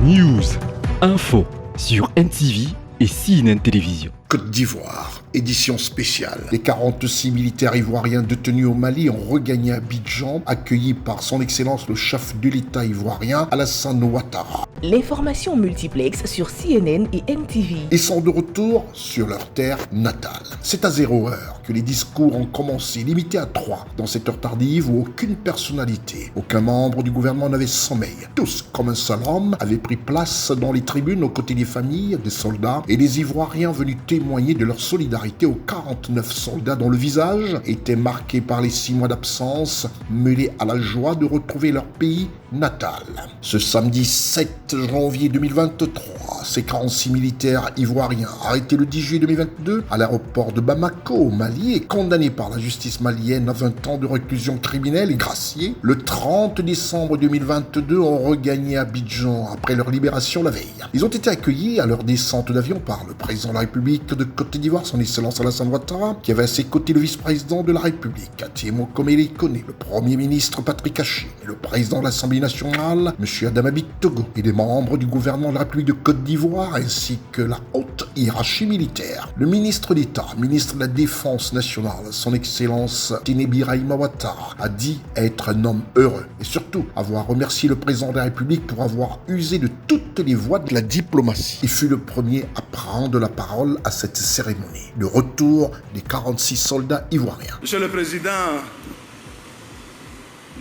News, info sur NTV et CNN Télévision. Côte d'Ivoire, édition spéciale. Les 46 militaires ivoiriens détenus au Mali ont regagné Abidjan, accueillis par son Excellence le chef de l'État ivoirien, Alassane Ouattara. L'information multiplex sur CNN et NTV. Ils sont de retour sur leur terre natale. C'est à 0 heure que les discours ont commencé, limités à 3, dans cette heure tardive où aucune personnalité, aucun membre du gouvernement n'avait sommeil. Tous, comme un seul homme, avaient pris place dans les tribunes aux côtés des familles, des soldats et des Ivoiriens venus témoigner de leur solidarité aux 49 soldats dont le visage était marqué par les 6 mois d'absence, mêlés à la joie de retrouver leur pays natal. Ce samedi 7 janvier 2023, ces 46 militaires ivoiriens arrêtés le 10 juillet 2022 à l'aéroport de Bamako au Mali et condamnés par la justice malienne à 20 ans de réclusion criminelle et graciés, le 30 décembre 2022 ont regagné Abidjan après leur libération la veille. Ils ont été accueillis à leur descente d'avion par le président de la République de Côte d'Ivoire, son Excellence Alassane Ouattara, qui avait à ses côtés le vice-président de la République, Atie Mokomele Kone, le premier ministre Patrick Haché, et le président de l'Assemblée nationale, M. Adama Togo, et des membres du gouvernement de la République de Côte d'Ivoire, ainsi que la haute hiérarchie militaire. Le ministre d'État, ministre de la Défense nationale, son Excellence Tenebi Raima Ouattara, a dit être un homme heureux, et surtout avoir remercié le président de la République pour avoir usé de toutes les voies de la diplomatie. Il fut le premier à prendre la parole à cette cérémonie, le retour des 46 soldats ivoiriens. Monsieur le Président,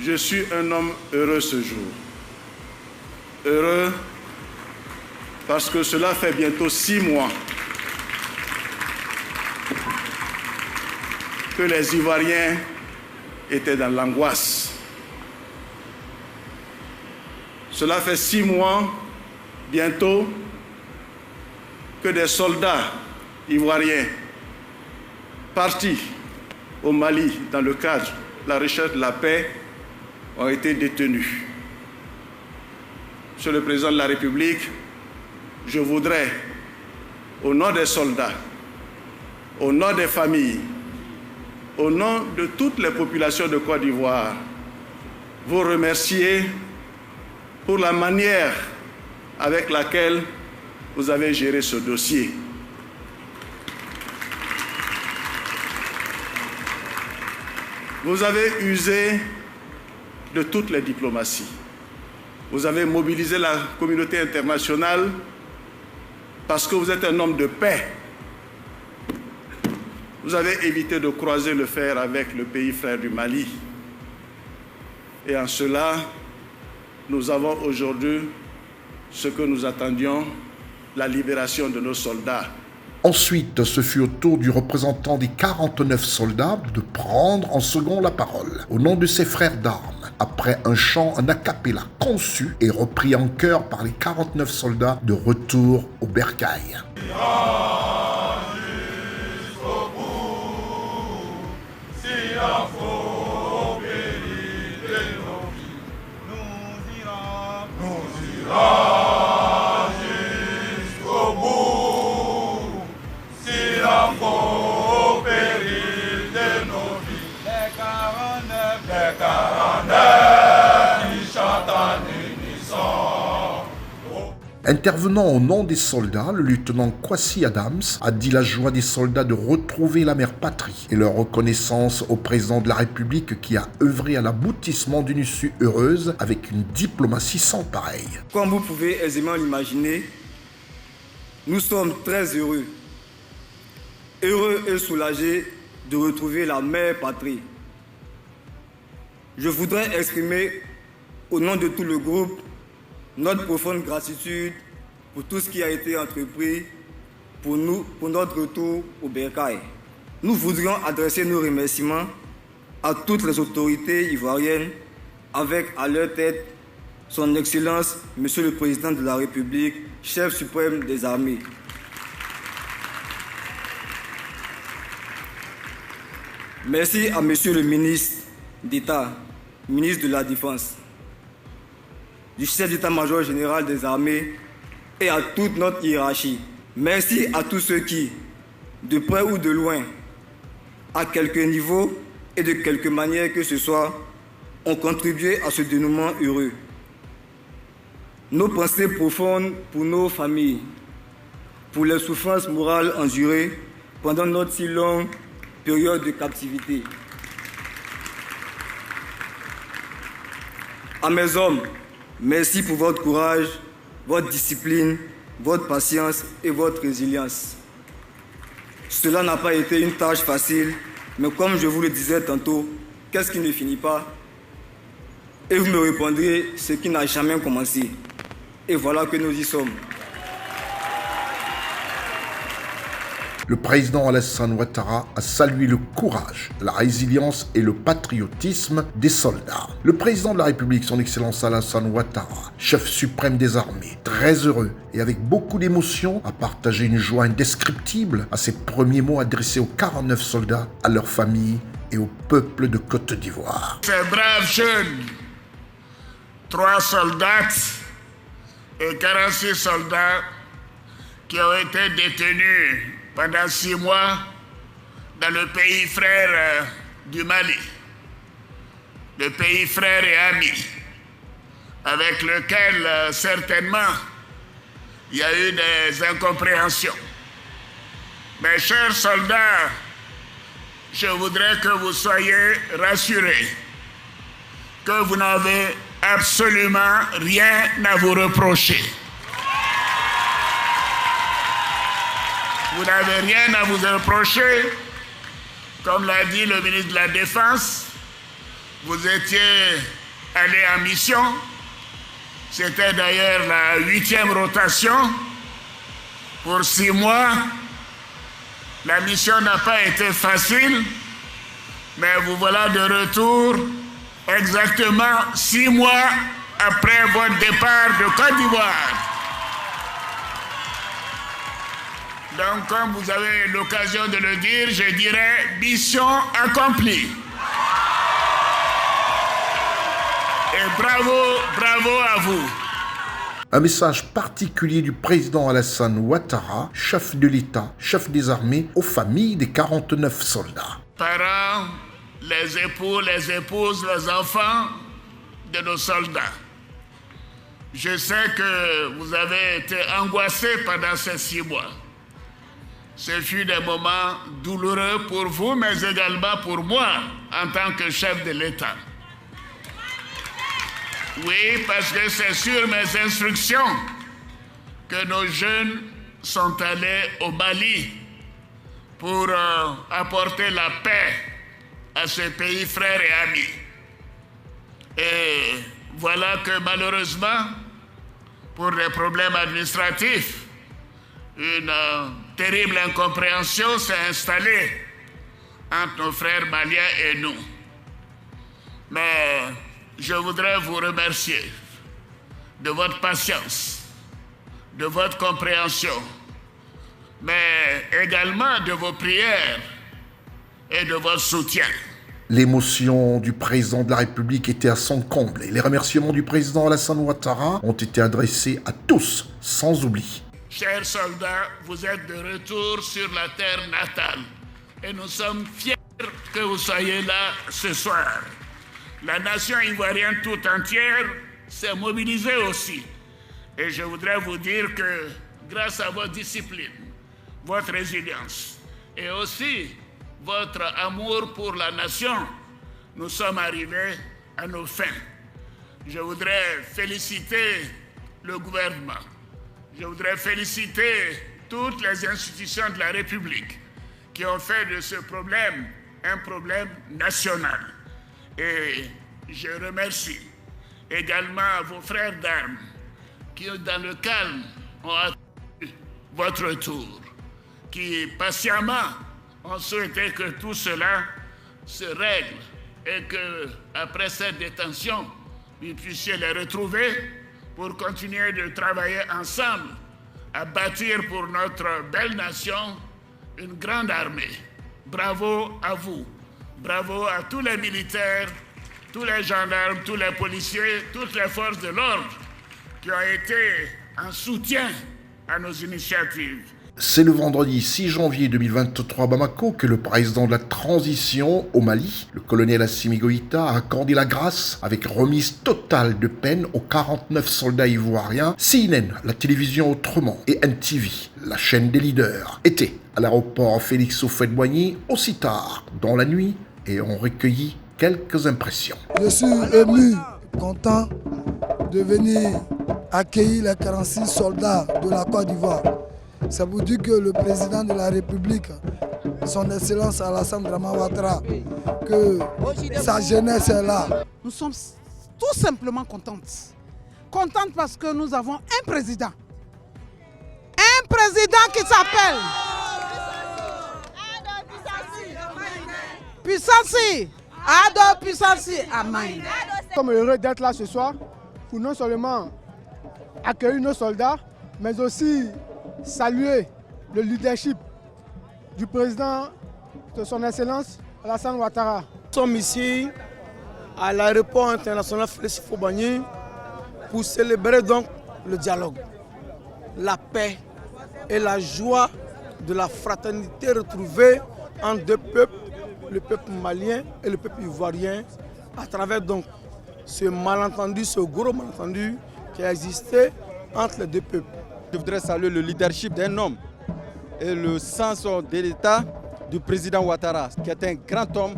je suis un homme heureux ce jour. Heureux parce que cela fait bientôt 6 mois que les Ivoiriens étaient dans l'angoisse. Cela fait 6 mois bientôt que des soldats ivoiriens partis au Mali dans le cadre de la recherche de la paix ont été détenus. Monsieur le Président de la République, je voudrais, au nom des soldats, au nom des familles, au nom de toutes les populations de Côte d'Ivoire, vous remercier pour la manière avec laquelle vous avez géré ce dossier. Vous avez usé de toutes les diplomaties. Vous avez mobilisé la communauté internationale parce que vous êtes un homme de paix. Vous avez évité de croiser le fer avec le pays frère du Mali. Et en cela, nous avons aujourd'hui ce que nous attendions, la libération de nos soldats. Ensuite, ce fut au tour du représentant des 49 soldats de prendre en second la parole, au nom de ses frères d'armes, après un chant en a cappella conçu et repris en chœur par les 49 soldats de retour au bercail. Intervenant au nom des soldats, le lieutenant Kwasi Adams a dit la joie des soldats de retrouver la mère patrie et leur reconnaissance au président de la République qui a œuvré à l'aboutissement d'une issue heureuse avec une diplomatie sans pareille. Comme vous pouvez aisément l'imaginer, nous sommes très heureux et soulagés de retrouver la mère patrie. Je voudrais exprimer au nom de tout le groupe notre profonde gratitude pour tout ce qui a été entrepris pour notre retour au bercail. Nous voudrions adresser nos remerciements à toutes les autorités ivoiriennes avec à leur tête son Excellence, Monsieur le Président de la République, chef suprême des armées. Merci à Monsieur le ministre d'État, ministre de la Défense, du chef d'état-major général des armées et à toute notre hiérarchie. Merci à tous ceux qui, de près ou de loin, à quelque niveau et de quelque manière que ce soit, ont contribué à ce dénouement heureux. nos pensées profondes pour nos familles, pour les souffrances morales endurées pendant notre si longue période de captivité. À mes hommes, merci pour votre courage, votre discipline, votre patience et votre résilience. Cela n'a pas été une tâche facile, mais comme je vous le disais tantôt, qu'est-ce qui ne finit pas? Et vous me répondrez ce qui n'a jamais commencé. Et voilà que nous y sommes. Le président Alassane Ouattara a salué le courage, la résilience et le patriotisme des soldats. Le président de la République, son Excellence Alassane Ouattara, chef suprême des armées, très heureux et avec beaucoup d'émotion, a partagé une joie indescriptible à ses premiers mots adressés aux 49 soldats, à leurs familles et au peuple de Côte d'Ivoire. Ces braves jeunes, 3 soldats et 46 soldats qui ont été détenus pendant 6 mois dans le pays frère du Mali, le pays frère et ami, avec lequel certainement il y a eu des incompréhensions. Mes chers soldats, je voudrais que vous soyez rassurés, que vous n'avez absolument rien à vous reprocher. Vous n'avez rien à vous reprocher. Comme l'a dit le ministre de la Défense, vous étiez allé en mission. C'était d'ailleurs la 8e rotation pour 6 mois. La mission n'a pas été facile, mais vous voilà de retour exactement 6 mois après votre départ de Côte d'Ivoire. Donc, comme vous avez l'occasion de le dire, je dirais mission accomplie. Et bravo, bravo à vous. Un message particulier du président Alassane Ouattara, chef de l'État, chef des armées, aux familles des 49 soldats. Parents, les époux, les épouses, les enfants de nos soldats. Je sais que vous avez été angoissés pendant ces 6 mois. Ce fut des moments douloureux pour vous, mais également pour moi, en tant que chef de l'État. Oui, parce que c'est sur mes instructions que nos jeunes sont allés au Mali pour apporter la paix à ce pays frère et ami. Et voilà que malheureusement, pour des problèmes administratifs, une terrible incompréhension s'est installée entre nos frères maliens et nous. Mais je voudrais vous remercier de votre patience, de votre compréhension, mais également de vos prières et de votre soutien. L'émotion du président de la République était à son comble et les remerciements du président Alassane Ouattara ont été adressés à tous, sans oubli. Chers soldats, vous êtes de retour sur la terre natale et nous sommes fiers que vous soyez là ce soir. La nation ivoirienne tout entière s'est mobilisée aussi. Et je voudrais vous dire que grâce à votre discipline, votre résilience et aussi votre amour pour la nation, nous sommes arrivés à nos fins. Je voudrais féliciter le gouvernement. Je voudrais féliciter toutes les institutions de la République qui ont fait de ce problème un problème national. Et je remercie également vos frères d'armes qui, dans le calme, ont attendu votre retour, qui patiemment ont souhaité que tout cela se règle et que, après cette détention, vous puissiez les retrouver pour continuer de travailler ensemble à bâtir pour notre belle nation une grande armée. Bravo à vous. Bravo à tous les militaires, tous les gendarmes, tous les policiers, toutes les forces de l'ordre qui ont été en soutien à nos initiatives. C'est le vendredi 6 janvier 2023 à Bamako que le président de la transition au Mali, le colonel Assimi Goïta, a accordé la grâce avec remise totale de peine aux 49 soldats ivoiriens. CNN, la télévision autrement, et NTV, la chaîne des leaders, étaient à l'aéroport Félix Houphouët-Boigny aussi tard dans la nuit et ont recueilli quelques impressions. Je suis ému, content de venir accueillir les 46 soldats de la Côte d'Ivoire. Ça vous dit que le président de la République, son Excellence Alassane Dramane Ouattara, que sa jeunesse est là. Nous sommes tout simplement contentes. Contentes parce que nous avons un président. Un président qui s'appelle Puissancy. Ado Puissancy Amaï. Comme heureux d'être là ce soir pour non seulement accueillir nos soldats, mais aussi saluer le leadership du président de son Excellence Alassane Ouattara. Nous sommes ici à l'aéroport international Félix Houphouët-Boigny pour célébrer donc le dialogue, la paix et la joie de la fraternité retrouvée entre deux peuples, le peuple malien et le peuple ivoirien, à travers donc ce malentendu, ce gros malentendu qui a existé entre les deux peuples. Je voudrais saluer le leadership d'un homme et le sens de l'État du président Ouattara, qui est un grand homme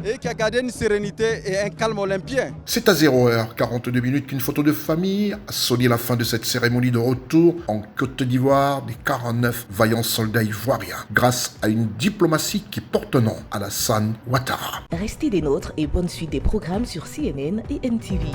et qui a gardé une sérénité et un calme olympien. C'est à 0h42 qu'une photo de famille a sonné la fin de cette cérémonie de retour en Côte d'Ivoire des 49 vaillants soldats ivoiriens, grâce à une diplomatie qui porte nom à Alassane Ouattara. Restez des nôtres et bonne suite des programmes sur CNN et NTV.